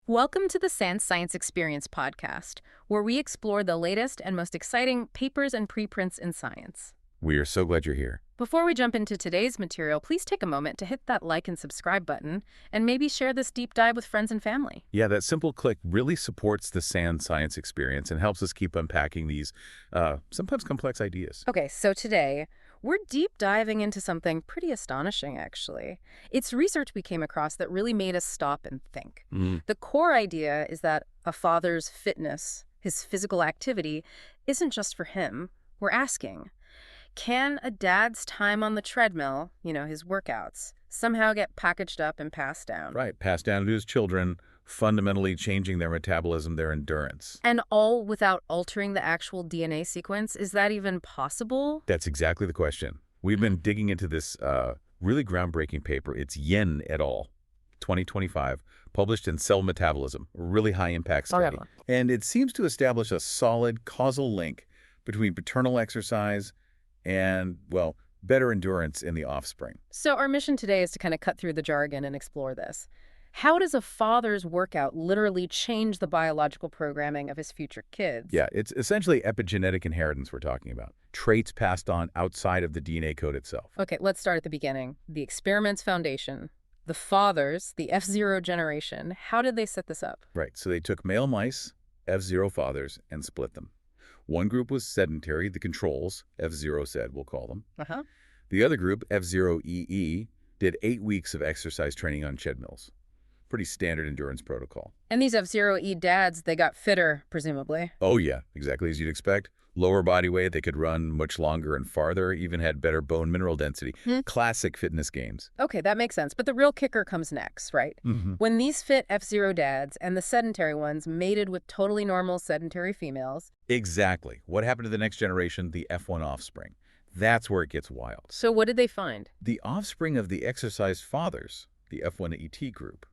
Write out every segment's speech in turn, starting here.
Welcome to the Sans Science Experience podcast, where we explore the latest and most exciting papers and preprints in science. We are so glad you're here. Before we jump into today's material, please take a moment to hit that like and subscribe button, and maybe share this deep dive with friends and family. Yeah, that simple click really supports the Sans Science Experience and helps us keep unpacking these sometimes complex ideas. Okay, so today, we're deep diving into something pretty astonishing, actually. It's research we came across that really made us stop and think. The core idea is that a father's fitness, his physical activity, isn't just for him. We're asking, can a dad's time on the treadmill, his workouts, somehow get packaged up and passed down? Right, passed down to his children, fundamentally changing their metabolism, their endurance. And all without altering the actual DNA sequence? Is that even possible? That's exactly the question. We've been digging into this really groundbreaking paper. It's Yen et al., 2025, published in Cell Metabolism, a really high-impact study. And it seems to establish a solid causal link between paternal exercise and, well, better endurance in the offspring. So our mission today is to kind of cut through the jargon and explore this. How does a father's workout literally change the biological programming of his future kids? Yeah, it's essentially epigenetic inheritance we're talking about. Traits passed on outside of the DNA code itself. Okay, let's start at the beginning. The experiment's foundation. The fathers, the F0 generation, how did they set this up? Right, so they took male mice, F0 fathers, and split them. One group was sedentary, the controls, F0 said, we'll call them. The other group, F0EE, did 8 weeks of exercise training on treadmills. Pretty standard endurance protocol. And these F0E dads, they got fitter, presumably. Oh yeah, exactly as you'd expect. Lower body weight, they could run much longer and farther, even had better bone mineral density. Classic fitness gains. Okay, that makes sense. But the real kicker comes next, right? When these fit F0 dads and the sedentary ones mated with totally normal sedentary females. Exactly. What happened to the next generation, the F1 offspring? That's where it gets wild. So what did they find? The offspring of the exercise fathers, the F1ET group,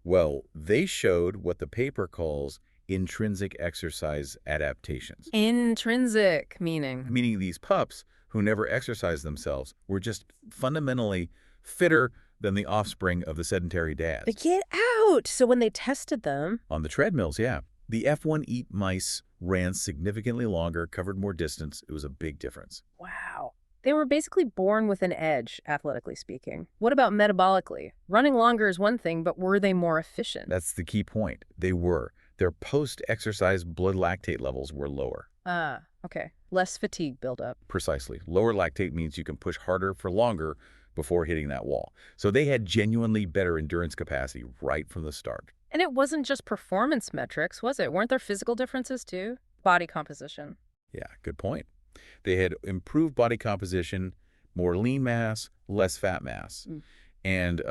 well, they showed what the paper calls intrinsic exercise adaptations. Intrinsic, meaning? Meaning these pups who never exercised themselves were just fundamentally fitter than the offspring of the sedentary dads. Get out! So when they tested them... On the treadmills, yeah. The F1 mice ran significantly longer, covered more distance. It was a big difference. Wow. They were basically born with an edge, athletically speaking. What about metabolically? Running longer is one thing, but were they more efficient? That's the key point. They were. Their post-exercise blood lactate levels were lower. Ah, okay. Less fatigue buildup. Precisely. Lower lactate means you can push harder for longer before hitting that wall. So they had genuinely better endurance capacity right from the start. And it wasn't just performance metrics, was it? Weren't there physical differences too? Body composition. Yeah, good point. They had improved body composition, more lean mass, less fat mass, and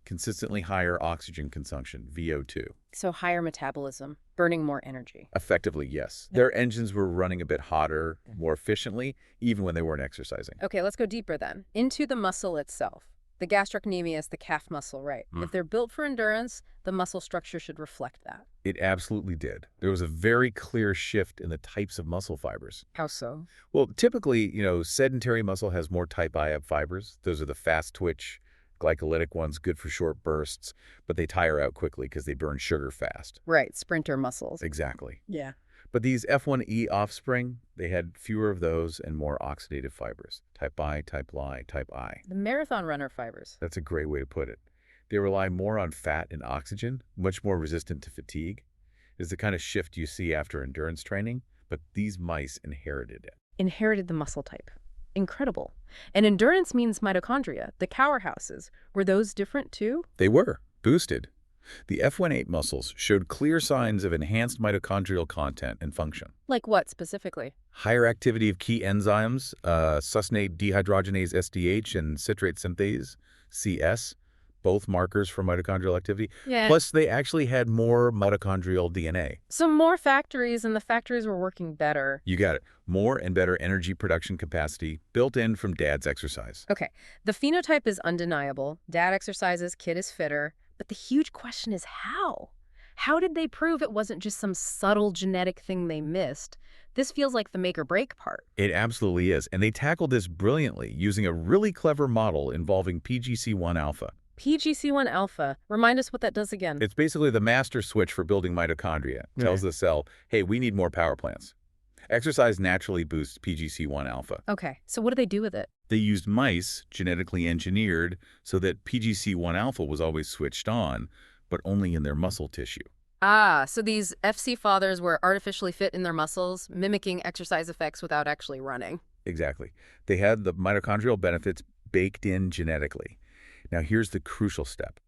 consistently higher oxygen consumption, VO2. So higher metabolism, burning more energy. Effectively, yes. Their engines were running a bit hotter, more efficiently, even when they weren't exercising. Okay, let's go deeper then. Into the muscle itself. The gastrocnemius, the calf muscle, right? If they're built for endurance, the muscle structure should reflect that. It absolutely did. There was a very clear shift in the types of muscle fibers. How so? Well, typically, sedentary muscle has more type I fibers. Those are the fast twitch, glycolytic ones, good for short bursts, but they tire out quickly because they burn sugar fast. Right, sprinter muscles. Exactly. Yeah. But these F1E offspring, they had fewer of those and more oxidative fibers. Type I, type Li, type I. The marathon runner fibers. That's a great way to put it. They rely more on fat and oxygen, much more resistant to fatigue. It's the kind of shift you see after endurance training, but these mice inherited it. Inherited the muscle type. Incredible. And endurance means mitochondria, the powerhouses. Were those different too? They were boosted. The F1 muscles showed clear signs of enhanced mitochondrial content and function. Like what specifically? Higher activity of key enzymes, succinate dehydrogenase SDH and citrate synthase, CS, both markers for mitochondrial activity. Yeah. Plus, they actually had more mitochondrial DNA. So more factories, and the factories were working better. You got it. More and better energy production capacity built in from dad's exercise. Okay. The phenotype is undeniable. Dad exercises, kid is fitter. But the huge question is how? How did they prove it wasn't just some subtle genetic thing they missed? This feels like the make or break part. It absolutely is. And they tackled this brilliantly using a really clever model involving PGC1 alpha. PGC1 alpha. Remind us what that does again. It's basically the master switch for building mitochondria. It tells the cell, hey, we need more power plants. Exercise naturally boosts PGC1 alpha. Okay, so what do they do with it? They used mice genetically engineered so that PGC1 alpha was always switched on, but only in their muscle tissue. Ah, so these FC fathers were artificially fit in their muscles, mimicking exercise effects without actually running. Exactly. They had the mitochondrial benefits baked in genetically. Now here's the crucial step.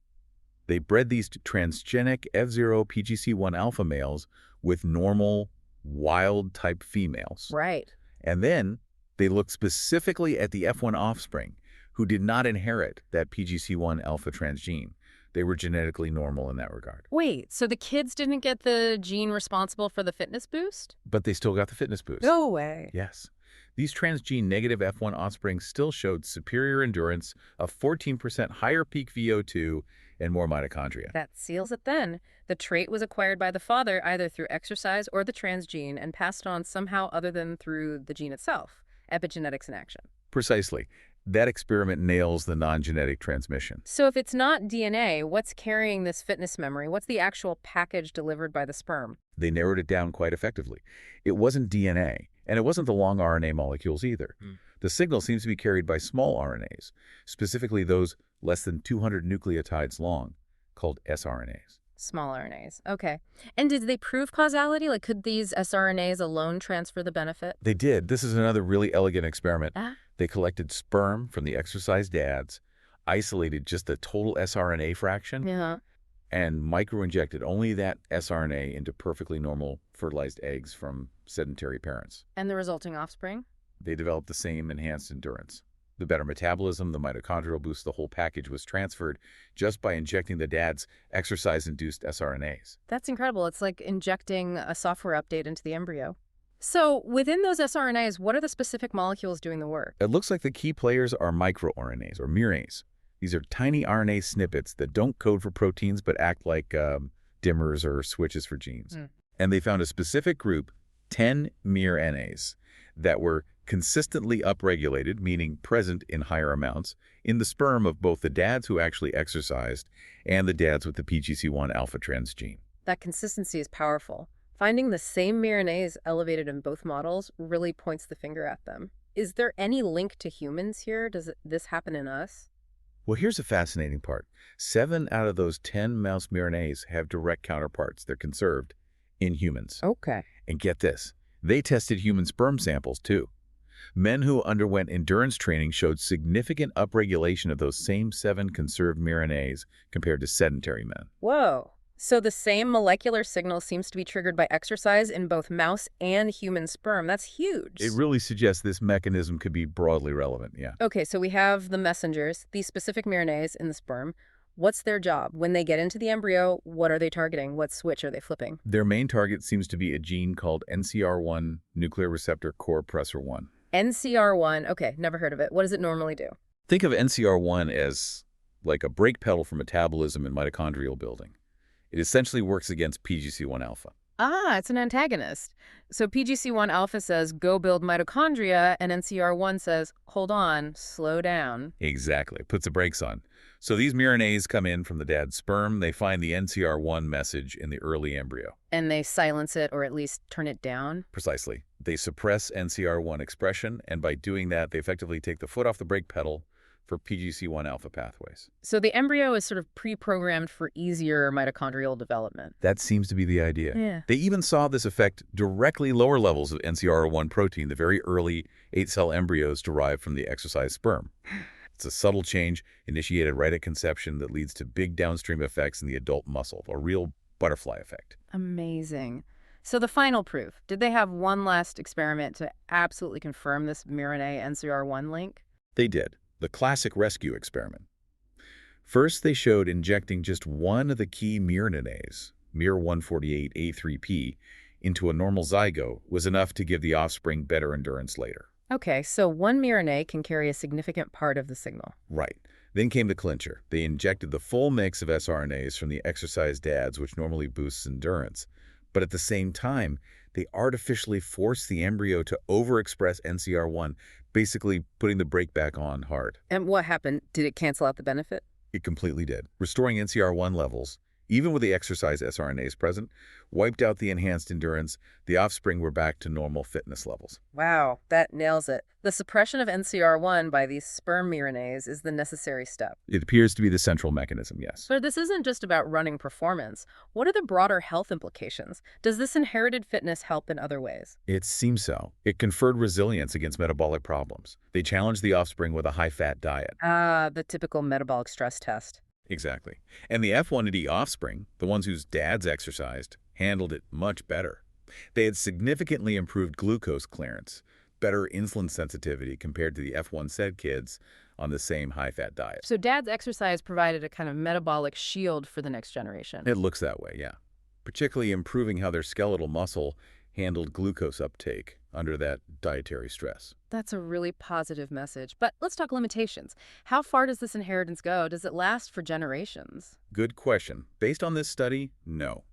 They bred these transgenic F0 PGC1 alpha males with normal wild-type females. Right. And then they looked specifically at the F1 offspring, who did not inherit that PGC1 alpha transgene. They were genetically normal in that regard. Wait, so the kids didn't get the gene responsible for the fitness boost? But they still got the fitness boost. No way. Yes. These transgene negative F1 offspring still showed superior endurance, a 14% higher peak VO2, and more mitochondria. That seals it then. The trait was acquired by the father either through exercise or the transgene and passed on somehow other than through the gene itself. Epigenetics in action. Precisely. That experiment nails the non-genetic transmission. So if it's not DNA, what's carrying this fitness memory? What's the actual package delivered by the sperm? They narrowed it down quite effectively. It wasn't DNA, and it wasn't the long RNA molecules either. The signal seems to be carried by small RNAs, specifically those less than 200 nucleotides long, called sRNAs. Small RNAs. Okay. And did they prove causality? Like, could these sRNAs alone transfer the benefit? They did. This is another really elegant experiment. Ah. They collected sperm from the exercise dads, isolated just the total sRNA fraction, and microinjected only that sRNA into perfectly normal fertilized eggs from sedentary parents. And the resulting offspring? They developed the same enhanced endurance. The better metabolism, the mitochondrial boost, the whole package was transferred just by injecting the dad's exercise-induced sRNAs. That's incredible. It's like injecting a software update into the embryo. So within those sRNAs, what are the specific molecules doing the work? It looks like the key players are microRNAs, or miRNAs. These are tiny RNA snippets that don't code for proteins but act like dimmers or switches for genes. And they found a specific group, 10 miRNAs, that were consistently upregulated, meaning present in higher amounts, in the sperm of both the dads who actually exercised and the dads with the PGC1 alpha transgene. That consistency is powerful. Finding the same miRNAs elevated in both models really points the finger at them. Is there any link to humans here? Does this happen in us? Well, here's a fascinating part. 7 out of those 10 mouse miRNAs have direct counterparts. They're conserved in humans. Okay. And get this, they tested human sperm samples too. Men who underwent endurance training showed significant upregulation of those same 7 conserved miRNAs compared to sedentary men. Whoa. So the same molecular signal seems to be triggered by exercise in both mouse and human sperm. That's huge. It really suggests this mechanism could be broadly relevant, yeah. Okay, so we have the messengers, these specific miRNAs in the sperm. What's their job? When they get into the embryo, what are they targeting? What switch are they flipping? Their main target seems to be a gene called NCR1, nuclear receptor core pressor 1. NCR1, okay, never heard of it. What does it normally do? Think of NCR1 as like a brake pedal for metabolism and mitochondrial building. It essentially works against PGC1 alpha. Ah, it's an antagonist. So PGC1 alpha says, go build mitochondria, and NCR1 says, hold on, slow down. Exactly. It puts the brakes on. So these miRNAs come in from the dad's sperm. They find the NCR1 message in the early embryo. And they silence it, or at least turn it down? Precisely. They suppress NCR1 expression, and by doing that, they effectively take the foot off the brake pedal for PGC1 alpha pathways. So the embryo is sort of pre-programmed for easier mitochondrial development. That seems to be the idea. Yeah. They even saw this effect directly lower levels of NCR1 protein, the very early 8-cell embryos derived from the exercised sperm. It's a subtle change initiated right at conception that leads to big downstream effects in the adult muscle, a real butterfly effect. Amazing. So the final proof, did they have one last experiment to absolutely confirm this miRNA-NCR1 link? They did. The classic rescue experiment. First, they showed injecting just one of the key miRNAs, miR148A3P, into a normal zygote was enough to give the offspring better endurance later. Okay, so one miRNA can carry a significant part of the signal. Right. Then came the clincher. They injected the full mix of sRNAs from the exercise dads, which normally boosts endurance. But at the same time, they artificially forced the embryo to overexpress NCR1, basically putting the brake back on hard. And what happened? Did it cancel out the benefit? It completely did. Restoring NCR1 levels, even with the exercise sRNAs present, wiped out the enhanced endurance. The offspring were back to normal fitness levels. Wow, that nails it. The suppression of NCR1 by these sperm miRNAs is the necessary step. It appears to be the central mechanism, yes. But this isn't just about running performance. What are the broader health implications? Does this inherited fitness help in other ways? It seems so. It conferred resilience against metabolic problems. They challenged the offspring with a high-fat diet. Ah, the typical metabolic stress test. Exactly. And the F1D offspring, the ones whose dads exercised, handled it much better. They had significantly improved glucose clearance, better insulin sensitivity compared to the F1Z kids on the same high-fat diet. So dad's exercise provided a kind of metabolic shield for the next generation. It looks that way, yeah. Particularly improving how their skeletal muscle handled glucose uptake under that dietary stress. That's a really positive message. But let's talk limitations. How far does this inheritance go? Does it last for generations? Good question. Based on this study, no.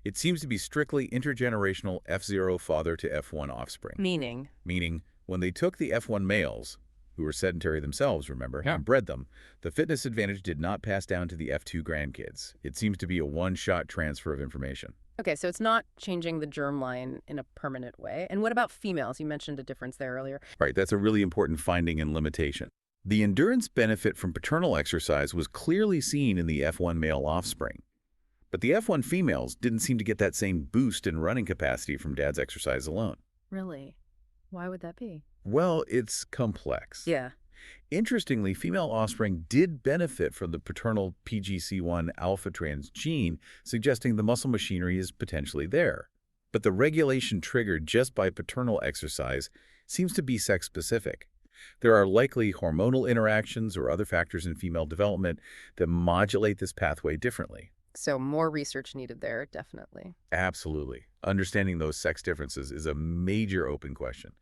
It seems to be strictly intergenerational F0 father to F1 offspring. Meaning? Meaning, when they took the F1 males, who were sedentary themselves, remember, and bred them, the fitness advantage did not pass down to the F2 grandkids. It seems to be a one-shot transfer of information. Okay, so it's not changing the germline in a permanent way. And what about females? You mentioned a difference there earlier. Right, that's a really important finding and limitation. The endurance benefit from paternal exercise was clearly seen in the F1 male offspring. But the F1 females didn't seem to get that same boost in running capacity from dad's exercise alone. Really? Why would that be? Well, it's complex. Yeah. Interestingly, female offspring did benefit from the paternal PGC1 alpha trans gene, suggesting the muscle machinery is potentially there. But the regulation triggered just by paternal exercise seems to be sex-specific. There are likely hormonal interactions or other factors in female development that modulate this pathway differently. So more research needed there, definitely. Absolutely. Understanding those sex differences is a major open question.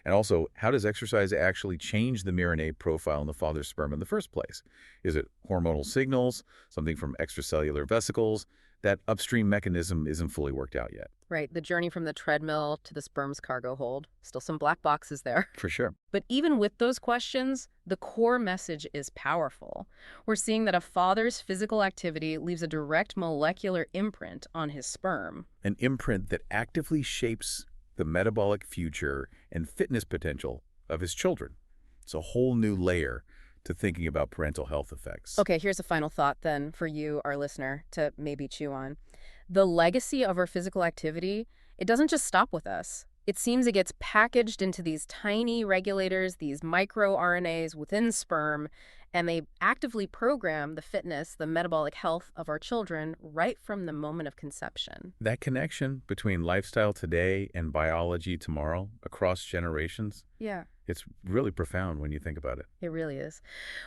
And also, how does exercise actually change the miRNA profile in the father's sperm in the first place? Is it hormonal signals, something from extracellular vesicles? That upstream mechanism isn't fully worked out yet. Right, the journey from the treadmill to the sperm's cargo hold. Still some black boxes there. For sure. But even with those questions, the core message is powerful. We're seeing that a father's physical activity leaves a direct molecular imprint on his sperm. An imprint that actively shapes the metabolic future and fitness potential of his children. It's a whole new layer to thinking about parental health effects. Okay, here's a final thought then for you, our listener, to maybe chew on. The legacy of our physical activity, it doesn't just stop with us. It seems it gets packaged into these tiny regulators, these microRNAs within sperm, and they actively program the fitness, the metabolic health of our children right from the moment of conception. That connection between lifestyle today and biology tomorrow across generations, it's really profound when you think about it. It really is.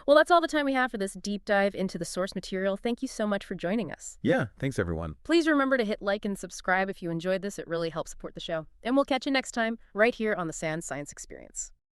Well, that's all the time we have for this deep dive into the source material. Thank you so much for joining us. Yeah, thanks everyone. Please remember to hit like and subscribe if you enjoyed this. It really helps support the show. And we'll catch you next time right here on the SANS Science Experience.